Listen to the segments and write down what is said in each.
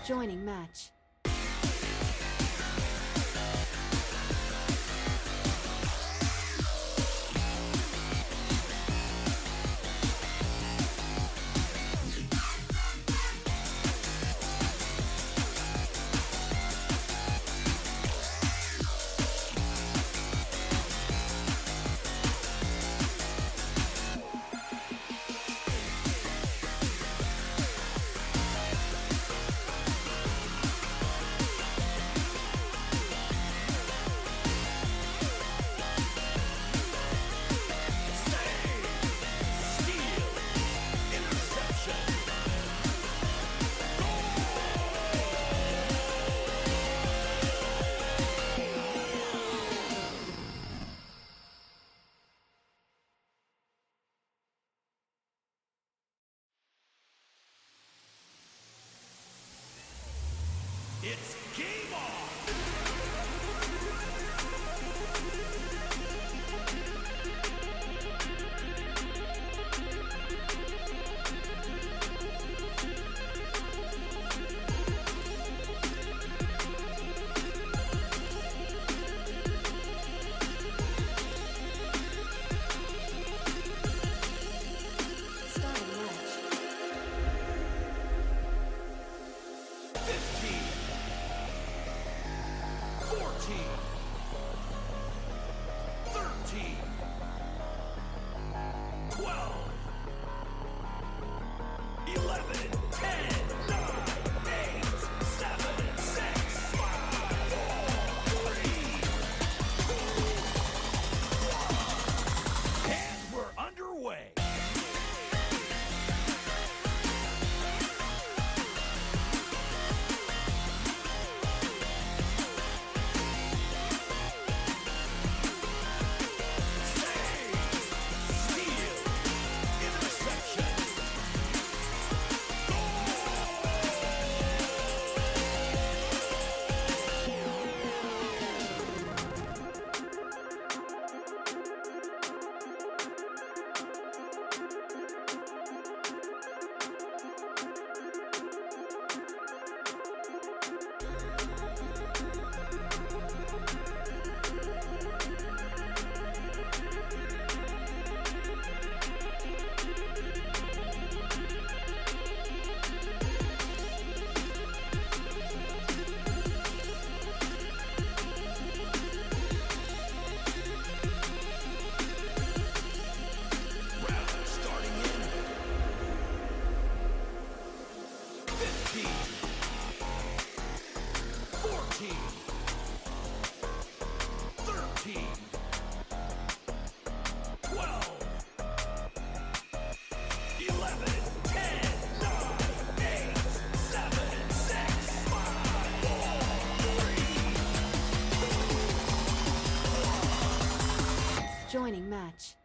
Joining match. It's game on! Starting match. 15, 14, 13, 12, 11, 10, 9, 8, 7, 6, 5, 4, 3, 2, 1. And we're underway. Joining match.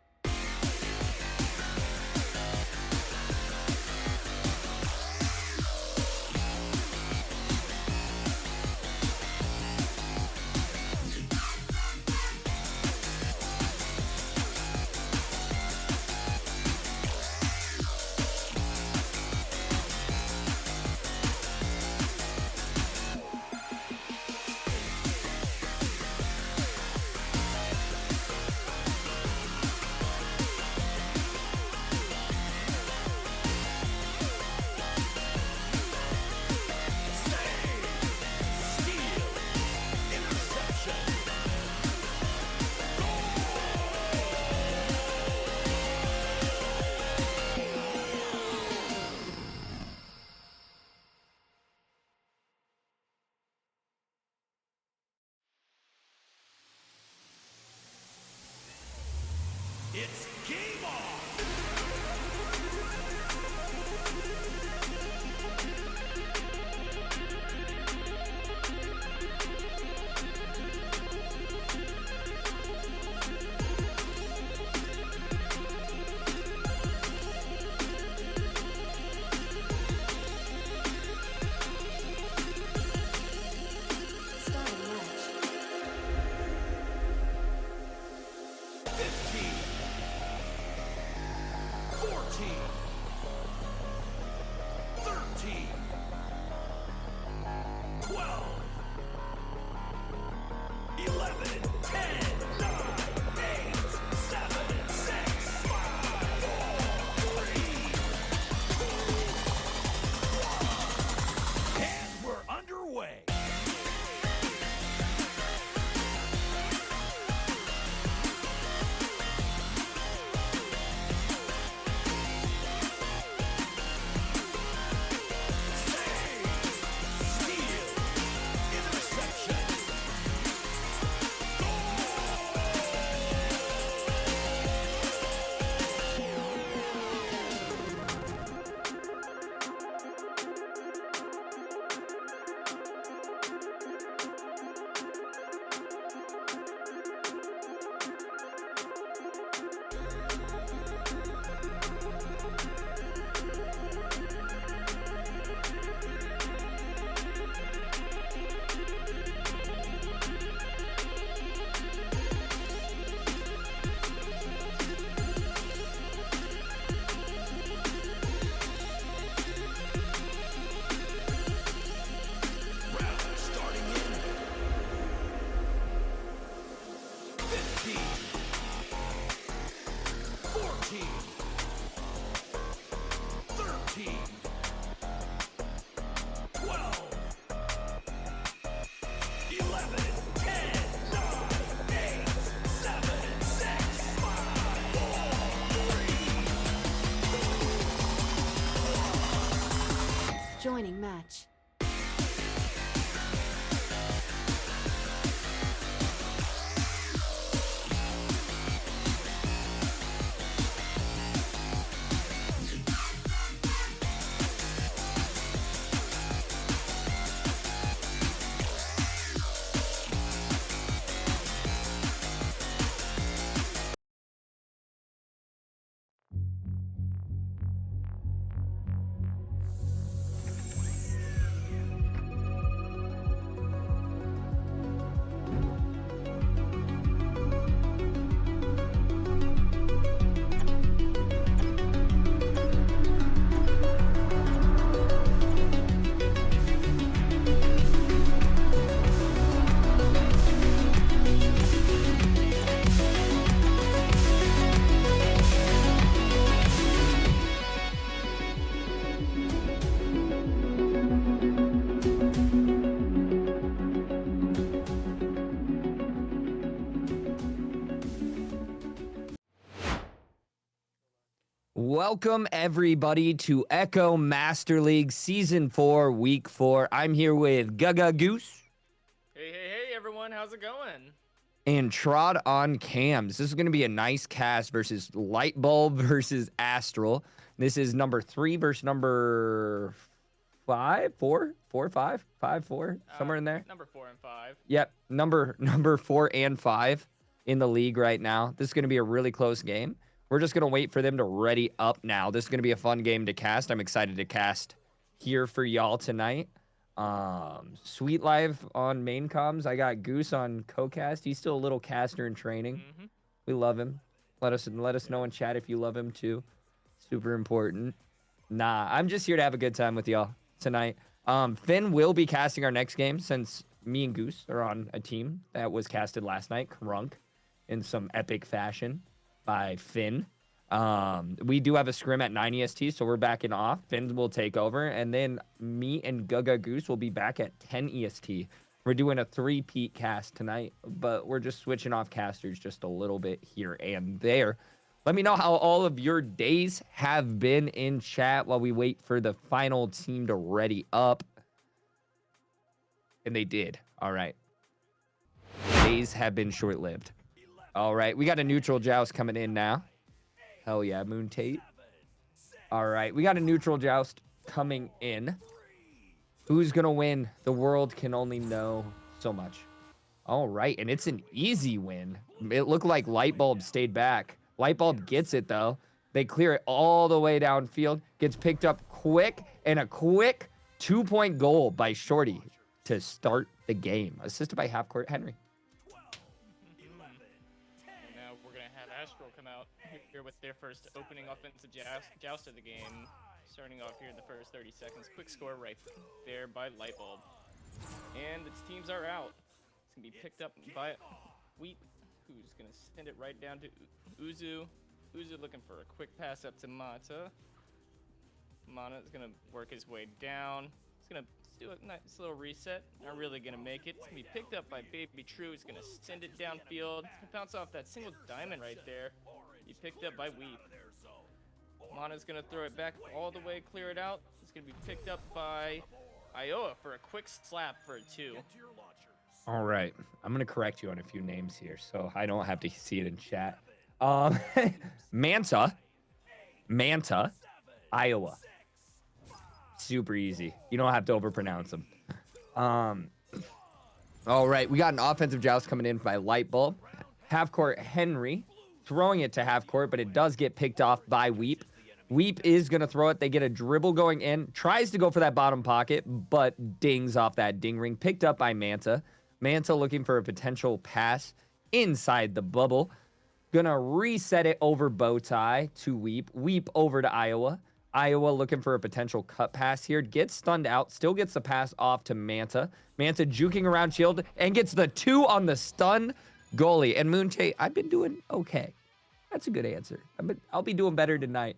Joining match. Welcome, everybody, to Echo Master League Season 4, Week 4. I'm here with Gaga Goose. Hey, everyone. How's it going? And Trod on Cams. This is going to be a nice cast versus Lightbuwlb versus Astral. This is number 3 versus number 5, 4, 5, 4, somewhere in there. Number 4 and 5. Yep, number 4 and 5 in the league right now. This is going to be a really close game. We're just going to wait for them to ready up now. This is going to be a fun game to cast. I'm excited to cast here for y'all tonight. Sweet Live on main comms. I got Goose on co-cast. He's still a little caster in training. We love him. Let us know in chat if you love him too. Super important. Nah, I'm just here to have a good time with y'all tonight. Finn will be casting our next game since me and Goose are on a team that was casted last night. Crunk in some epic fashion by Finn. We do have a scrim at 9 EST, so we're backing off. Finn will take over, and then me and Gaga Goose will be back at 10 EST. We're doing a 3-peat cast tonight, but we're just switching off casters just a little bit here and there. Let me know how all of your days have been in chat while we wait for the final team to ready up. And they did. All right. Days have been short-lived. All right, we got a neutral joust coming in now. Hell yeah, Moon Tate. All right, we got a neutral joust coming in. Who's going to win? The world can only know so much. All right, and it's an easy win. It looked like Lightbuwlb stayed back. Lightbuwlb gets it, though. They clear it all the way downfield. Gets picked up quick, and a quick 2-point goal by Shorty to start the game. Assisted by half-court Henry. Astral come out here with their first opening offensive joust of the game. Starting off here in the first 30 seconds. Quick score right there by Lightbuwlb. And its teams are out. It's going to be picked up by Wheat, who's going to send it right down to Uzu. Uzu looking for a quick pass up to Mata. Mata is going to work his way down. He's going to do a nice little reset. Not really going to make it. It's going to be picked up by Baby True. He's going to send it downfield. It's going to bounce off that single diamond right there. He picked up by Weep. Mana's going to throw it back all the way, clear it out. It's going to be picked up by Iowa for a quick slap for a 2. All right. I'm going to correct you on a few names here, so I don't have to see it in chat. Manta, Iowa. Super easy. You don't have to overpronounce them. All right, we got an offensive joust coming in by Lightbuwlb. Half-court Henry throwing it to half-court, but it does get picked off by Weep. Weep is going to throw it. They get a dribble going in. Tries to go for that bottom pocket, but dings off that ding ring. Picked up by Manta. Manta looking for a potential pass inside the bubble. Gonna reset it over Bowtie to Weep. Weep over to Iowa. Iowa looking for a potential cut pass here. Gets stunned out. Still gets the pass off to Manta. Manta juking around shield and gets the 2 on the stun goalie. And Moon Tate, I've been doing okay. That's a good answer. I'll be doing better tonight.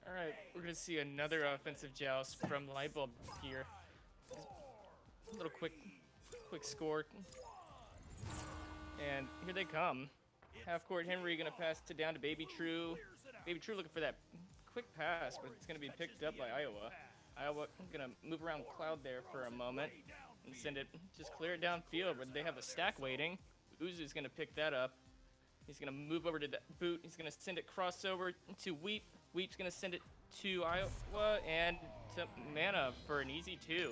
All right, we're going to see another offensive joust from Lightbuwlb here. A little quick score. And here they come. Half-court Henry going to pass it down to Baby True. Baby True looking for that quick pass, but it's going to be picked up by Iowa. Iowa going to move around Cloud there for a moment and send it, just clear it downfield where they have a stack waiting. Uzu's going to pick that up. He's going to move over to the boot. He's going to send it crossover to Weep. Weep's going to send it to Iowa and to Mana for an easy 2.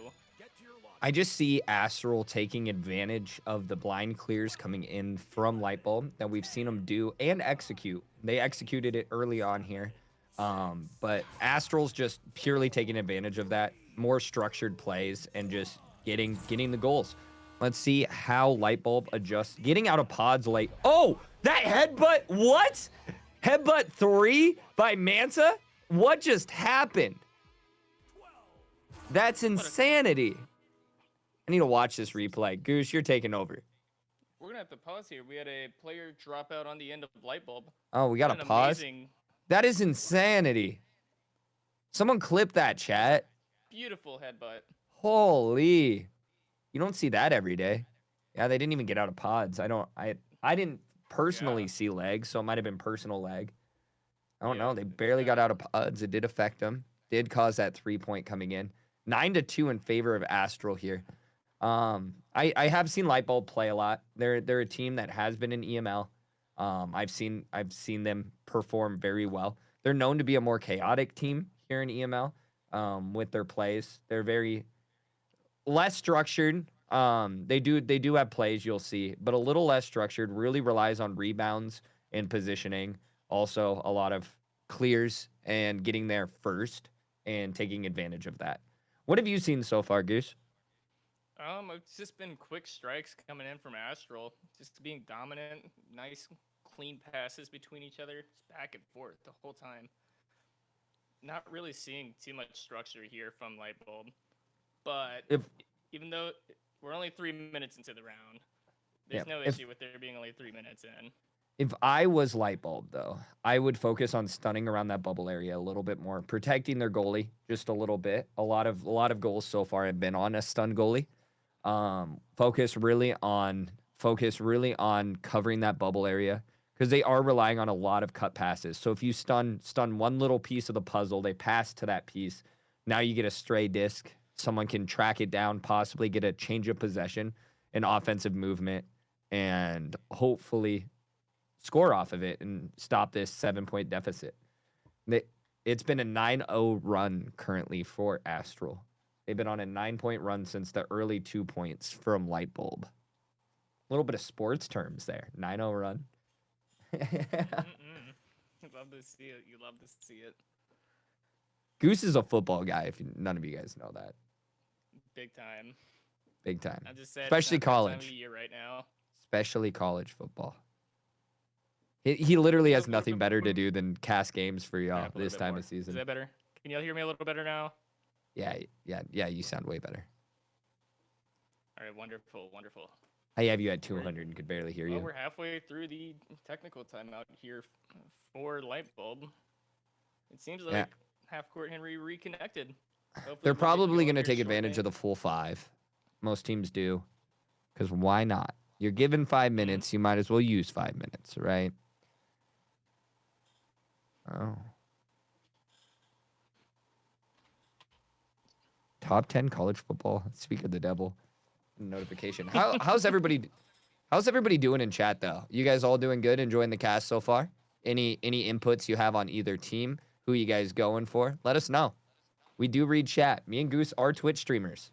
I just see Astral taking advantage of the blind clears coming in from Lightbulb that we've seen them do and execute. They executed it early on here. But Astral's just purely taking advantage of that, more structured plays and just getting the goals. Let's see how Lightbulb adjusts. Getting out of pods late. Oh, that headbutt. What? Headbutt 3 by Mansa? What just happened? That's insanity. I need to watch this replay. Goose, you're taking over. We're going to have to pause here. We had a player drop out on the end of Lightbulb. Oh, we got to pause? That is insanity. Someone clip that, chat. Beautiful headbutt. Holy. You don't see that every day. Yeah, they didn't even get out of pods. I didn't personally see legs, so it might have been personal leg. I don't know. They barely got out of pods. It did affect them. Did cause that 3-point coming in. 9-2 in favor of Astral here. I have seen Lightbulb play a lot. They're a team that has been in EML. I've seen them perform very well. They're known to be a more chaotic team here in EML with their plays. They're very less structured. They do have plays you'll see, but a little less structured. Really relies on rebounds and positioning. Also, a lot of clears and getting there first and taking advantage of that. What have you seen so far, Goose? It's just been quick strikes coming in from Astral, just being dominant, nice, clean passes between each other, just back and forth the whole time. Not really seeing too much structure here from Lightbulb, but even though we're only 3 minutes into the round, there's no issue with there being only 3 minutes in. If I was Lightbulb, though, I would focus on stunning around that bubble area a little bit more, protecting their goalie just a little bit. A lot of goals so far have been on a stun goalie. Focus really on covering that bubble area because they are relying on a lot of cut passes. So if you stun one little piece of the puzzle, they pass to that piece. Now you get a stray disc. Someone can track it down, possibly get a change of possession, an offensive movement, and hopefully score off of it and stop this 7-point deficit. It's been a 9-0 run currently for Astral. They've been on a 9-point run since the early 2 points from Lightbulb. A little bit of sports terms there. 9-0 run. Love to see it. You love to see it. Goose is a football guy, if none of you guys know that. Big time. Big time. I just said especially it's not that college. time of year right now. Especially college football. He literally has nothing better to do than cast games for y'all this time of season. Is that better? Can y'all hear me a little better now? Yeah, you sound way better. All right, wonderful. I have you at 200 and could barely hear you. We're halfway through the technical timeout here for Lightbulb. It seems like half-court Henry reconnected. Hopefully They're we'll get probably going going to here take advantage shortly. of the full 5. Most teams do. Because why not? You're given 5 minutes. You might as well use 5 minutes, right? Oh. Top 10 college football. Speak of the devil. Notification. How's everybody doing in chat though? You guys all doing good? Enjoying the cast so far? Any inputs you have on either team? Who you guys going for? Let us know. We do read chat. Me and Goose are Twitch streamers.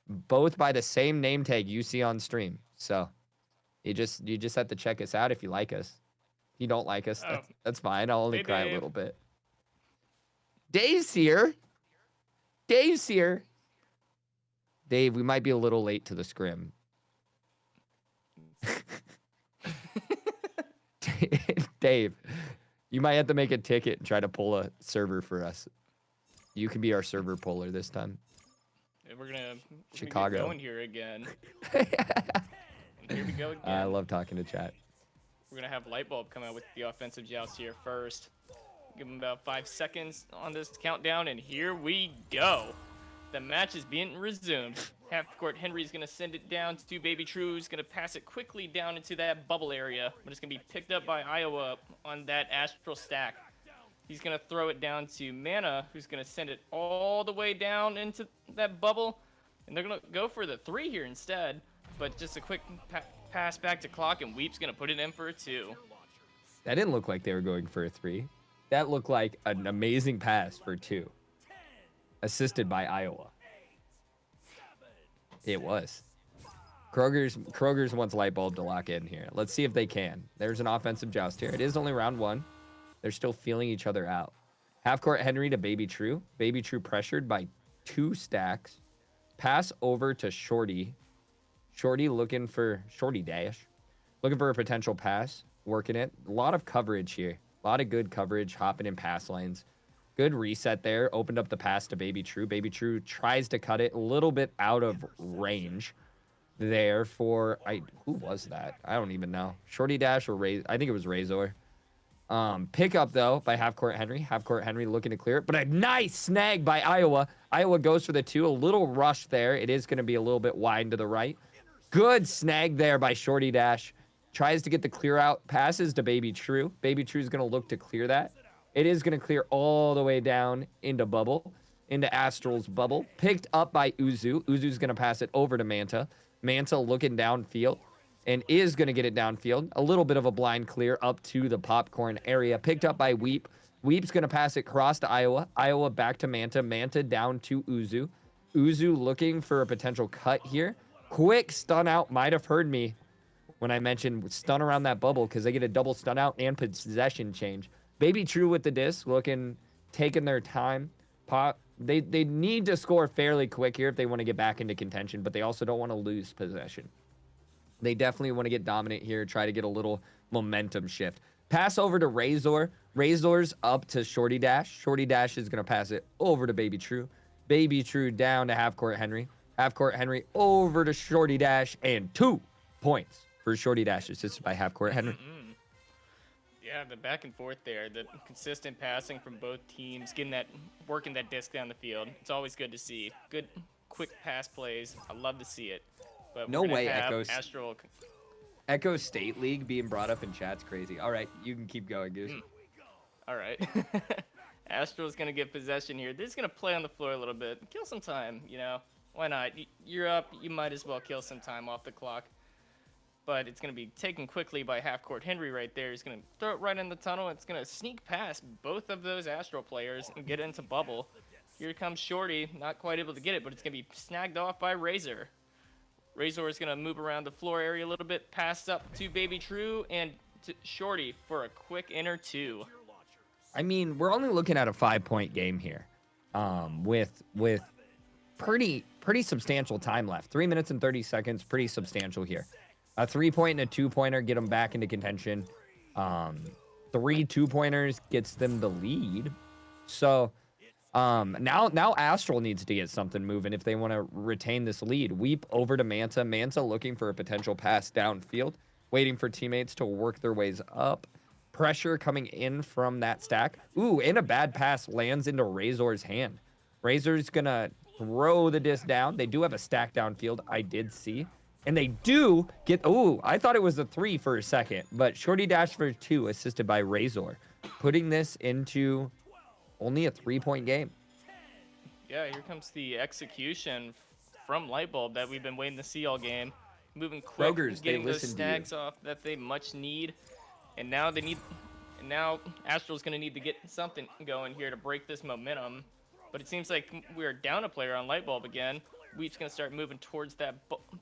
Both by the same name tag you see on stream. So you just have to check us out if you like us. If you don't like us, that's fine. I'll only cry a little bit. Dave's here. Dave, we might be a little late to the scrim. Dave, you might have to make a ticket and try to pull a server for us. You can be our server puller this time. And we're gonna Chicago. get going here again. And here we go again. I love talking to chat. We're gonna have Lightbulb come out with the offensive joust here first. Give him about 5 seconds on this countdown, and here we go. The match is being resumed. Half-court Henry's gonna send it down to Baby True. He's gonna pass it quickly down into that bubble area, but it's gonna be picked up by Iowa on that Astral stack. He's going to throw it down to Mana, who's going to send it all the way down into that bubble. And they're going to go for the 3 here instead. But just a quick pass back to Clock, and Weep's going to put it in for a 2. That didn't look like they were going for a 3. That looked like an amazing pass for 2. Assisted by Iowa. It was. Kroger's wants Lightbulb to lock in here. Let's see if they can. There's an offensive joust here. It is only round 1. They're still feeling each other out. Half court Henry to Baby True. Baby True pressured by 2 stacks. Pass over to Shorty. Shorty looking for Shorty Dash. Looking for a potential pass. Working it. A lot of coverage here. A lot of good coverage. Hopping in pass lanes. Good reset there. Opened up the pass to Baby True. Baby True tries to cut it a little bit out of range there for... who was that? I don't even know. Shorty Dash or Ray... I think it was Razor. Pick up, though, by Half Court Henry. Half Court Henry looking to clear it. But a nice snag by Iowa. Iowa goes for the 2. A little rush there. It is going to be a little bit wide to the right. Good snag there by Shorty Dash. Tries to get the clear out. Passes to Baby True. Baby True is going to look to clear that. It is going to clear all the way down into Bubble. Into Astral's Bubble. Picked up by Uzu. Uzu's going to pass it over to Manta. Manta looking downfield. And is going to get it downfield. A little bit of a blind clear up to the popcorn area. Picked up by Weep. Weep's going to pass it across to Iowa. Iowa back to Manta. Manta down to Uzu. Uzu looking for a potential cut here. Quick stun out. Might have heard me when I mentioned stun around that bubble because they get a double stun out and possession change. Baby True with the disc. Looking, taking their time. They need to score fairly quick here if they want to get back into contention, but they also don't want to lose possession. They definitely want to get dominant here, try to get a little momentum shift. Pass over to Razor. Razor's up to Shorty Dash. Shorty Dash is going to pass it over to Baby True. Baby True down to Half Court Henry. Half Court Henry over to Shorty Dash, and 2 points for Shorty Dash, assisted by Half Court Henry. Yeah, the back and forth there, the consistent passing from both teams, working that disc down the field. It's always good to see. Good, quick pass plays. I love to see it. But No way, Astral. Echo State League being brought up in chat's crazy. All right, you can keep going, Goose. All right. Astral's going to get possession here. They're just going to play on the floor a little bit. Kill some time, you know. Why not? You're up. You might as well kill some time off the clock. But it's going to be taken quickly by Half Court Henry right there. He's going to throw it right in the tunnel. It's going to sneak past both of those Astral players and get into Bubble. Here comes Shorty. Not quite able to get it, but it's going to be snagged off by Razor. Razor is going to move around the floor area a little bit, pass up to Baby True and to Shorty for a quick inner 2. I mean, we're only looking at a 5-point game here, with pretty substantial time left. 3 minutes and 30 seconds, pretty substantial here. A 3-point and a 2-pointer get them back into contention. 3 2-pointers gets them the lead. So now Astral needs to get something moving if they want to retain this lead. Weep over to Manta. Manta looking for a potential pass downfield, waiting for teammates to work their ways up. Pressure coming in from that stack. Ooh, and a bad pass lands into Razor's hand. Razor's going to throw the disc down. They do have a stack downfield, I did see. And they do get... Ooh, I thought it was a 3 for a second. But Shorty Dash for 2, assisted by Razor. Putting this into only a 3-point game. Yeah, here comes the execution from Lightbulb that we've been waiting to see all game. Moving quick, getting those snags off that they much need. And now Astral's going to need to get something going here to break this momentum. But it seems like we're down a player on Lightbulb again. Weep's going to start moving towards that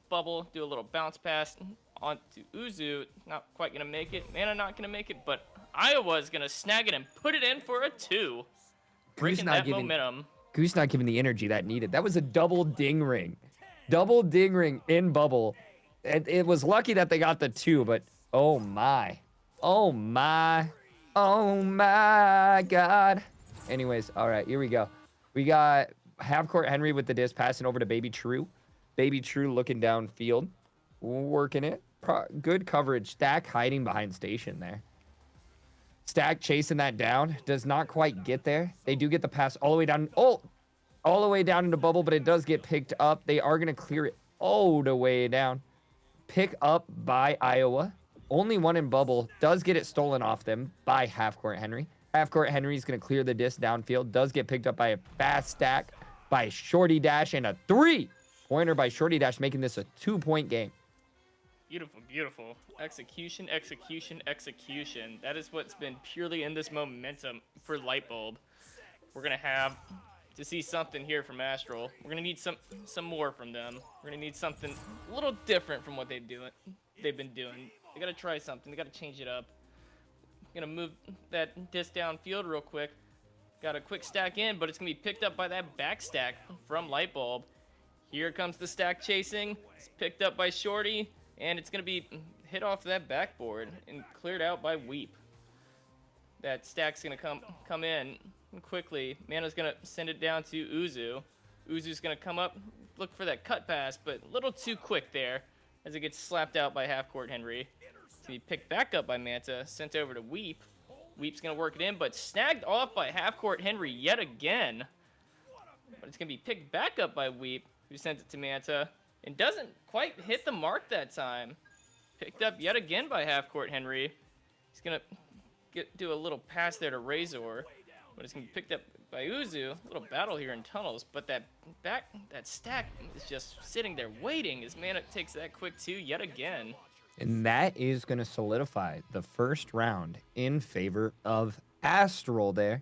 bubble, do a little bounce pass onto Uzu. Not quite going to make it. Mana not going to make it, but Iowa's going to snag it and put it in for a 2. Breaking that momentum. Goose not giving the energy that needed. That was a double ding ring. Double ding ring in bubble. It was lucky that they got the 2, but oh my. Oh my. Oh my God. Anyways, all right, here we go. We got Half Court Henry with the disc passing over to Baby True. Baby True looking downfield. Working it. Good coverage. Stack hiding behind Station there. Stack chasing that down. Does not quite get there. They do get the pass all the way down. Oh! All the way down into bubble, but it does get picked up. They are going to clear it all the way down. Pick up by Iowa. Only one in bubble. Does get it stolen off them by Half Court Henry. Half court Henry's going to clear the disc downfield. Does get picked up by a fast stack by Shorty Dash and a 3-pointer by Shorty Dash, making this a 2-point game. Beautiful, beautiful. Execution, execution, execution. That is what's been purely in this momentum for Lightbuwlb. We're going to have to see something here from Astral. We're going to need some more from them. We're going to need something a little different from what they've been doing. They got to try something. They got to change it up. Gonna move that disc downfield real quick. Got a quick stack in, but it's gonna be picked up by that back stack from Lightbuwlb. Here comes the stack chasing. It's picked up by Shorty, and it's gonna be hit off that backboard and cleared out by Weep. That stack's gonna come in quickly. Mana's gonna send it down to Uzu. Uzu's gonna come up, look for that cut pass, but a little too quick there as it gets slapped out by half-court Henry. To be picked back up by Manta, sent over to Weep. Weep's going to work it in, but snagged off by half-court Henry yet again. But it's going to be picked back up by Weep, who sent it to Manta, and doesn't quite hit the mark that time. Picked up yet again by half-court Henry. He's going to do a little pass there to Razor, but it's going to be picked up by Uzu. A little battle here in tunnels, but that stack is just sitting there waiting as Mana takes that quick 2 yet again. And that is going to solidify the first round in favor of Astral there.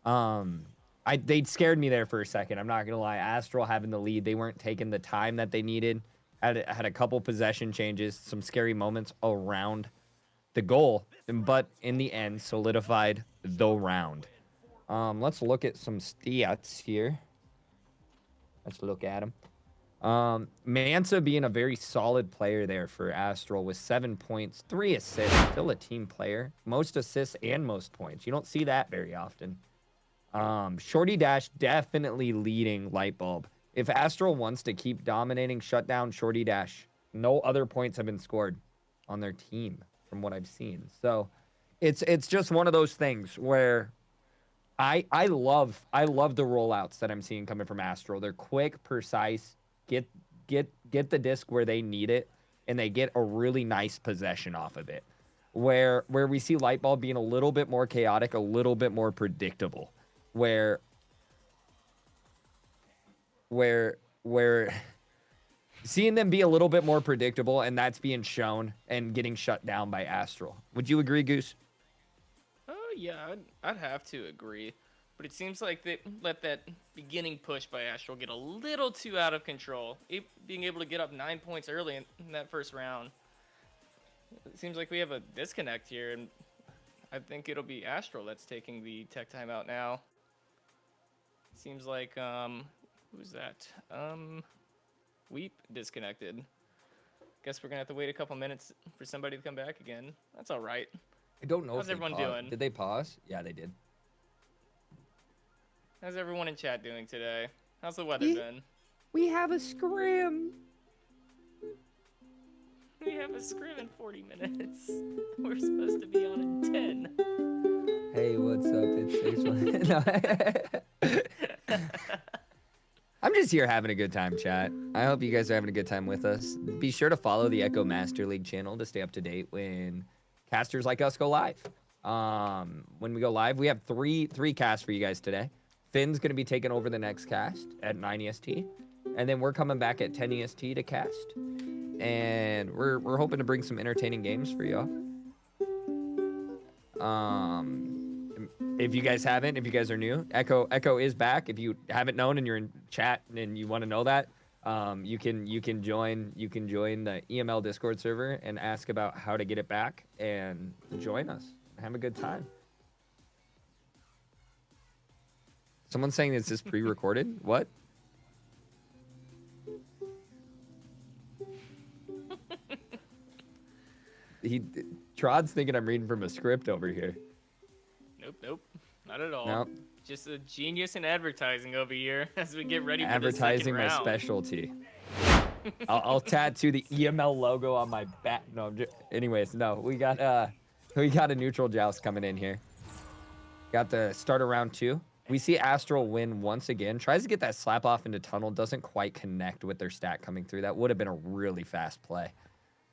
They scared me there for a second. I'm not going to lie. Astral having the lead. They weren't taking the time that they needed. Had a couple possession changes, some scary moments around the goal. But in the end, solidified the round. Let's look at some stats here. Let's look at them. Manta being a very solid player there for Astral with 7 points, 3 assists, still a team player, most assists and most points. You don't see that very often. Shorty Dash definitely leading Lightbuwlb. If Astral wants to keep dominating, shut down Shorty Dash, no other points have been scored on their team from what I've seen. So it's just one of those things where I love the rollouts that I'm seeing coming from Astral. They're quick, precise, get the disc where they need it, and they get a really nice possession off of it. Where we see Lightbuwlb being a little bit more chaotic, a little bit more predictable. Where seeing them be a little bit more predictable, and that's being shown and getting shut down by Astral. Would you agree, Goose? Oh yeah, I'd have to agree. But it seems like they let that beginning push by Astral get a little too out of control. Being able to get up 9 points early in that first round. It seems like we have a disconnect here, and I think it'll be Astral that's taking the tech timeout now. Seems like, who's that? Weep disconnected. Guess we're going to have to wait a couple minutes for somebody to come back again. That's all right. I don't know. How's everyone doing? Did they pause? Yeah, they did. How's everyone in chat doing today? How's the weather been? We have a scrim. We have a scrim in 40 minutes. We're supposed to be on in 10. Hey, what's up? It's Rachel. I'm just here having a good time, chat. I hope you guys are having a good time with us. Be sure to follow the Echo Master League channel to stay up to date when casters like us go live. When we go live, we have three casts for you guys today. Finn's going to be taking over the next cast at 9 EST. And then we're coming back at 10 EST to cast. And we're hoping to bring some entertaining games for y'all. If you guys haven't, if you guys are new, Echo is back. If you haven't known and you're in chat and you want to know that, you can join the EML Discord server and ask about how to get it back and join us. Have a good time. Someone's saying is this pre-recorded? What? Trod's thinking I'm reading from a script over here. Nope, not at all. Nope. Just a genius in advertising over here as we get ready for the Advertising second my round. specialty. I'll tattoo the EML logo on my back. No, anyways, no. We got a neutral joust coming in here. Got the start of round 2. We see Astral win once again. Tries to get that slap off into tunnel. Doesn't quite connect with their stack coming through. That would have been a really fast play.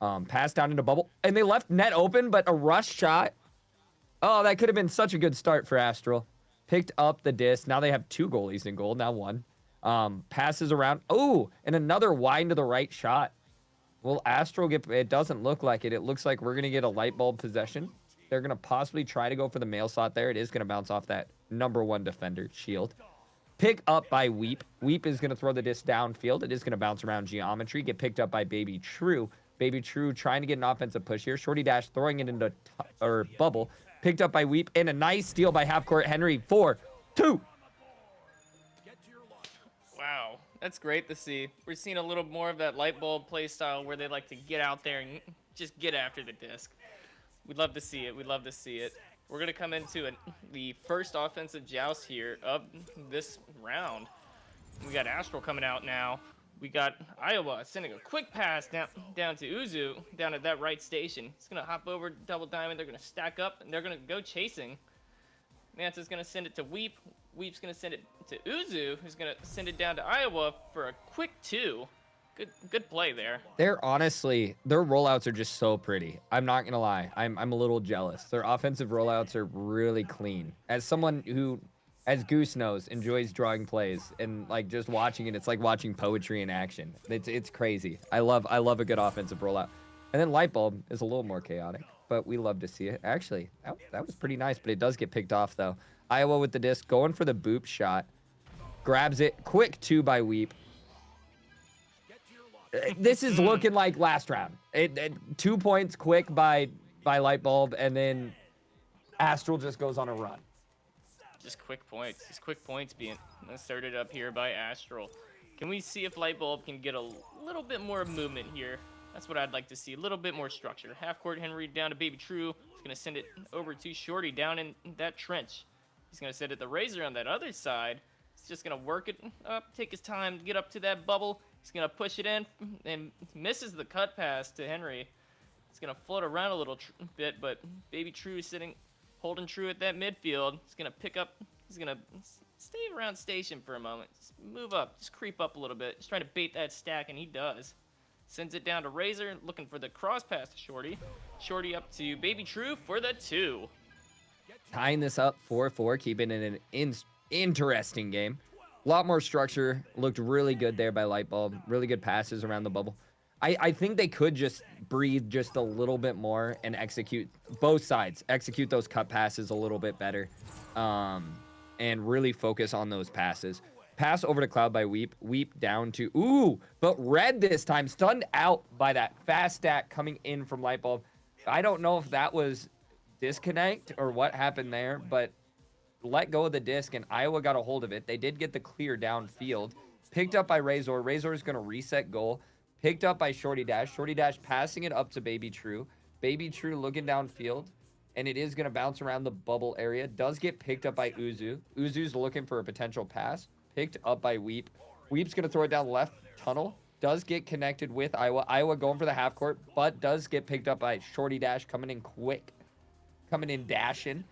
Pass down into bubble. And they left net open, but a rush shot Oh, that could have been such a good start for Astral. Picked up the disc. Now they have 2 goalies in goal. Now 1. Passes around. Oh, and another wide to the right shot. Will Astral get... It doesn't look like it. It looks like we're going to get a Lightbuwlb possession. They're going to possibly try to go for the mail slot there. It is going to bounce off that #1 defender, Shield. Pick up by Weep. Weep is going to throw the disc downfield. It is going to bounce around geometry. Get picked up by Baby True. Baby True trying to get an offensive push here. Shorty Dash throwing it into bubble. Picked up by Weep. And a nice steal by half-court Henry. 4-2. Wow, that's great to see. We're seeing a little more of that Lightbuwlb play style where they like to get out there and just get after the disc. We'd love to see it. We'd love to see it. We're going to come into the first offensive joust here of this round. We got Astral coming out now. We got Iowa sending a quick pass down to Uzu, down at that right station. He's going to hop over double diamond. They're going to stack up, and they're going to go chasing. Manta's going to send it to Weep. Weep's going to send it to Uzu, who's going to send it down to Iowa for a quick 2. Good play there. Their rollouts are just so pretty. I'm not gonna lie. I'm a little jealous. Their offensive rollouts are really clean. As someone who, as Goose knows, enjoys drawing plays and like just watching it, it's like watching poetry in action. It's crazy. I love a good offensive rollout. And then Lightbuwlb is a little more chaotic, but we love to see it. Actually, that was pretty nice, but it does get picked off though. Iowa with the disc, going for the boop shot. Grabs it. Quick 2 by Weep. This is looking like last round. 2 points quick by Lightbuwlb, and then Astral just goes on a run. Just quick points being inserted up here by Astral. Can we see if Lightbuwlb can get a little bit more movement here? That's what I'd like to see, a little bit more structure. Half-court Henry down to Baby True. He's going to send it over to Shorty down in that trench. He's going to send it to Razor on that other side. He's just going to work it up, take his time to get up to that bubble. He's going to push it in and misses the cut pass to Henry. He's going to float around a little bit, but Baby True is holding true at that midfield. He's going to pick up. He's going to stay around station for a moment. Just move up. Just creep up a little bit. Just trying to bait that stack, and he does. Sends it down to Razor, looking for the cross pass to Shorty. Shorty up to Baby True for the 2. Tying this up 4-4, keeping it an interesting game. A lot more structure. Looked really good there by Lightbuwlb. Really good passes around the bubble. I think they could just breathe just a little bit more and execute both sides. Execute those cut passes a little bit better. And really focus on those passes. Pass over to Cloud by Weep. Weep down to... Ooh! But Red this time. Stunned out by that fast stack coming in from Lightbuwlb. I don't know if that was disconnect or what happened there, but... let go of the disc, and Iowa got a hold of it. They did get the clear downfield. Picked up by Razor. Razor is going to reset goal. Picked up by Shorty Dash. Shorty Dash passing it up to Baby True. Baby True looking downfield, and it is going to bounce around the bubble area. Does get picked up by Uzu. Uzu's looking for a potential pass. Picked up by Weep. Weep's going to throw it down left tunnel. Does get connected with Iowa. Iowa going for the half court, but does get picked up by Shorty Dash coming in quick. Coming in dashing.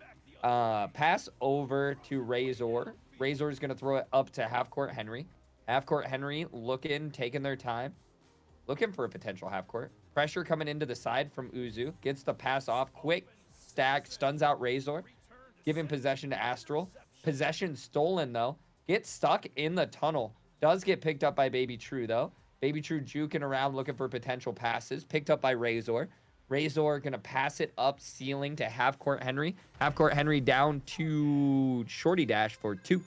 Pass over to Razor. Razor is going to throw it up to half-court Henry. Half-court Henry taking their time. Looking for a potential half-court. Pressure coming into the side from Uzu. Gets the pass off. Quick stack. Stuns out Razor. Giving possession to Astral. Possession stolen, though. Gets stuck in the tunnel. Does get picked up by Baby True, though. Baby True juking around looking for potential passes. Picked up by Razor. Razor going to pass it up ceiling to half-court Henry. Half-court Henry down to Shorty Dash for 2.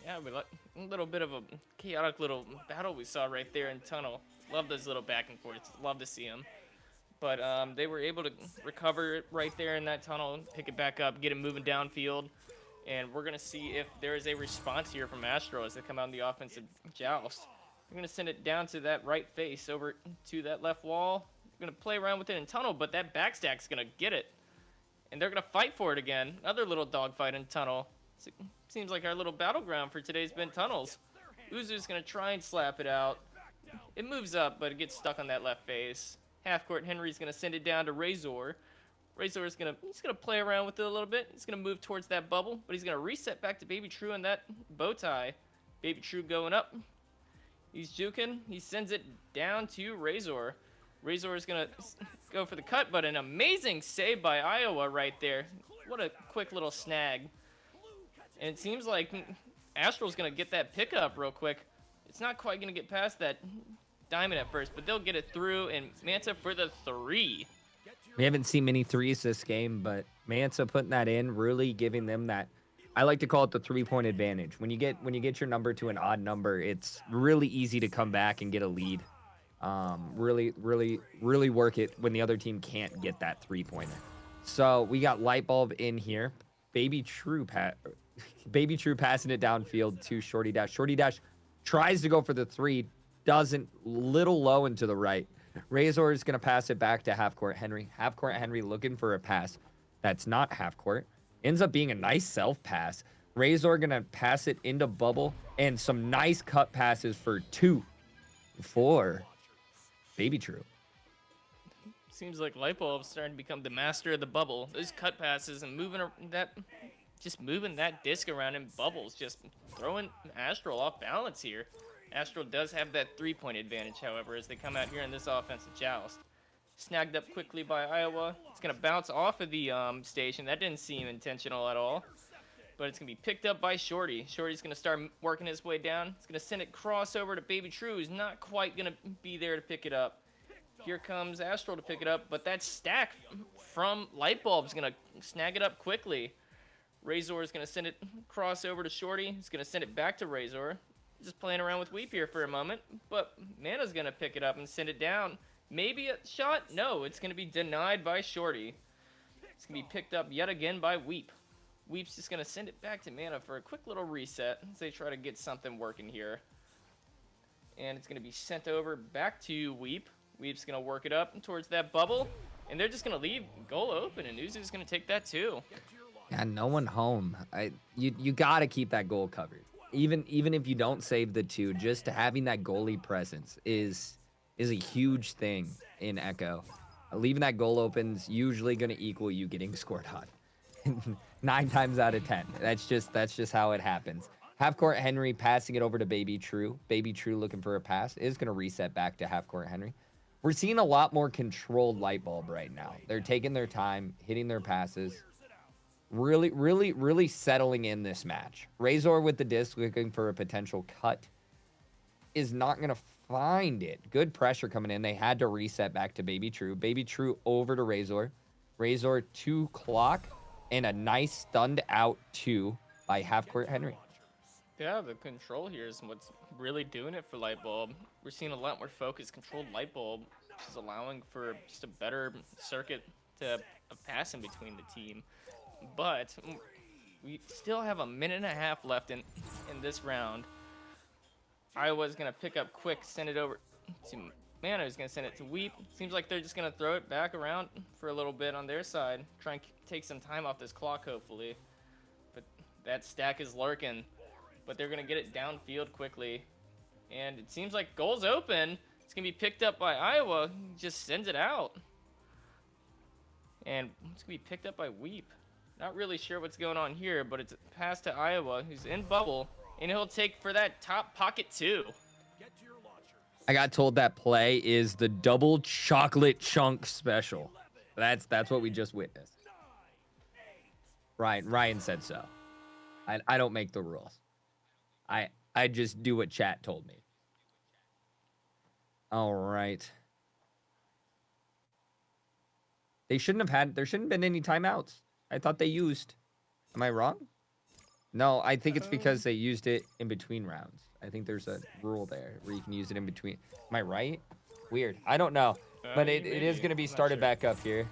Yeah, a little bit of a chaotic little battle we saw right there in tunnel. Love those little back and forths. Love to see them. But they were able to recover it right there in that tunnel, pick it back up, get it moving downfield. And we're going to see if there is a response here from Astro as they come out in the offensive joust. They're going to send it down to that right face over to that left wall. They're going to play around with it in tunnel, but that backstack's going to get it. And they're going to fight for it again. Another little dogfight in tunnel. Seems like our little battleground for today's been tunnels. Uzu's going to try and slap it out. It moves up, but it gets stuck on that left face. Half-court Henry's going to send it down to Razor. Razor is going to play around with it a little bit. He's going to move towards that bubble, but he's going to reset back to Baby True in that bow tie. Baby True going up. He's juking. He sends it down to Razor. Razor is going to go for the cut, but an amazing save by Iowa right there. What a quick little snag. And it seems like Astral's going to get that pickup real quick. It's not quite going to get past that diamond at first, but they'll get it through, and Manta for the 3. We haven't seen many threes this game, but Manta putting that in, really giving them that. I like to call it the 3-point advantage. When you get your number to an odd number, it's really easy to come back and get a lead. Really work it when the other team can't get that 3-pointer. So we got Lightbuwlb in here. Baby True passing it downfield to Shorty Dash. Shorty Dash tries to go for the 3, doesn't, little low and to the right. Razor is going to pass it back to half-court Henry. Half-court Henry looking for a pass that's not half-court. Ends up being a nice self-pass. Razor going to pass it into bubble, and some nice cut passes for 2 for Baby True. Seems like Lightbuwlb's starting to become the master of the bubble. Those cut passes and moving that disc around in bubbles, just throwing Astral off balance here. Astral does have that 3-point advantage, however, as they come out here in this offensive joust. Snagged up quickly by Iowa. It's going to bounce off of the station. That didn't seem intentional at all. But it's going to be picked up by Shorty. Shorty's going to start working his way down. It's going to send it crossover to Baby True, who's not quite going to be there to pick it up. Here comes Astral to pick it up, but that stack from Lightbuwlb's going to snag it up quickly. Razor is going to send it crossover to Shorty. He's going to send it back to Razor. Just playing around with Weep here for a moment, but Mana's going to pick it up and send it down. Maybe a shot? No, it's going to be denied by Shorty. It's going to be picked up yet again by Weep. Weep's just going to send it back to Mana for a quick little reset as they try to get something working here. And it's going to be sent over back to Weep. Weep's going to work it up towards that bubble, and they're just going to leave goal open, and Uzu's going to take that too. Yeah, no one home. You got to keep that goal covered. Even if you don't save the 2, just having that goalie presence is a huge thing in Echo. Leaving that goal open is usually going to equal you getting scored on. 9 times out of 10. That's just how it happens. Half-court Henry passing it over to Baby True. Baby True looking for a pass. Is going to reset back to half-court Henry. We're seeing a lot more controlled Lightbuwlb right now. They're taking their time, hitting their passes. Really settling in this match. Razor with the disc looking for a potential cut. Is not going to find it. Good pressure coming in. They had to reset back to Baby True. Baby True over to Razor. Razor 2 clock. And a nice stunned out 2 by half-court Henry. Yeah, the control here is what's really doing it for Lightbuwlb. We're seeing a lot more focused, controlled Lightbuwlb, which is allowing for just a better circuit of passing between the team. But we still have a minute and a half left in this round. Iowa's going to pick up quick, send it over to Mana, who's going to send it to Weep. Seems like they're just going to throw it back around for a little bit on their side. Try and take some time off this clock, hopefully. But that stack is lurking. But they're going to get it downfield quickly. And it seems like goal's open. It's going to be picked up by Iowa. He just sends it out. And it's going to be picked up by Weep. Not really sure what's going on here, but it's a pass to Iowa, who's in bubble. And he'll take for that top pocket, too. I got told that play is the double chocolate chunk special. That's what we just witnessed. Ryan said so. I don't make the rules. I just do what chat told me. All right. There shouldn't have been any timeouts. I thought they used. Am I wrong? No, I think it's because they used it in between rounds. I think there's a rule there where you can use it in between. Am I right? Weird. I don't know. But it is going to be started back up here.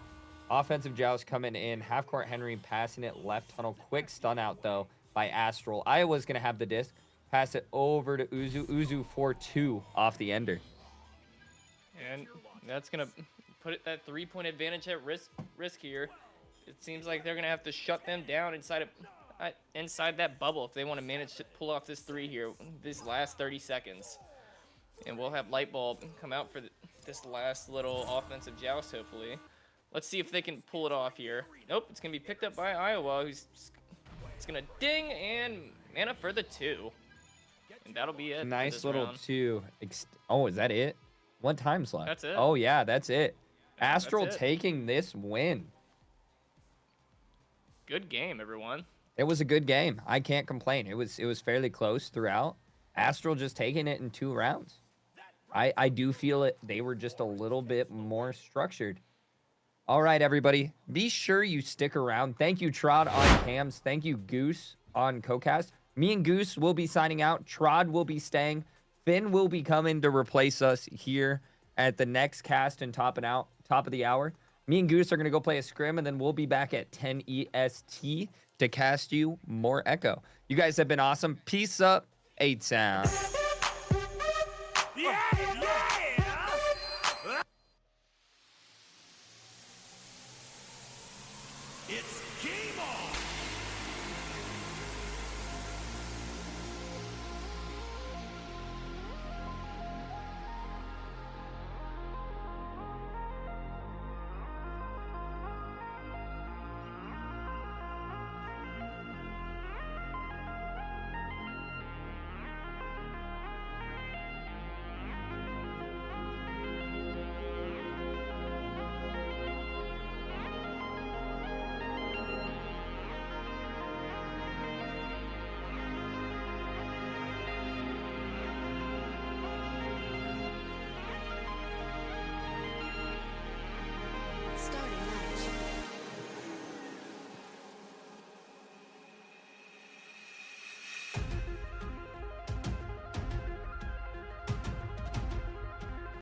Offensive joust coming in. Half-court Henry passing it left tunnel. Quick stun out, though, by Astral. Iowa's going to have the disc. Pass it over to Uzu. Uzu 4-2 off the ender. And that's going to put that 3-point advantage at risk here. It seems like they're going to have to shut them down inside that bubble if they want to manage to pull off this 3 here, this last 30 seconds. And we'll have Lightbuwlb come out for this last little offensive joust, hopefully. Let's see if they can pull it off here. Nope, it's going to be picked up by Iowa, it's going to ding, and Mana for the 2. And that'll be it. Nice little round. 2. Oh, is that it? What time's left? That's it. Oh, yeah, that's it. Yeah, that's Astral it. taking this win. Good game, everyone. It was a good game. I can't complain. It was fairly close throughout. Astral just taking it in 2 rounds. I do feel it. They were just a little bit more structured. All right, everybody. Be sure you stick around. Thank you, Trod on cams. Thank you, Goose on CoCast. Me and Goose will be signing out. Trod will be staying. Finn will be coming to replace us here at the next cast and top of the hour. Me and Goose are going to go play a scrim, and then we'll be back at 10 EST to cast you more Echo. You guys have been awesome. Peace up. 8 sound.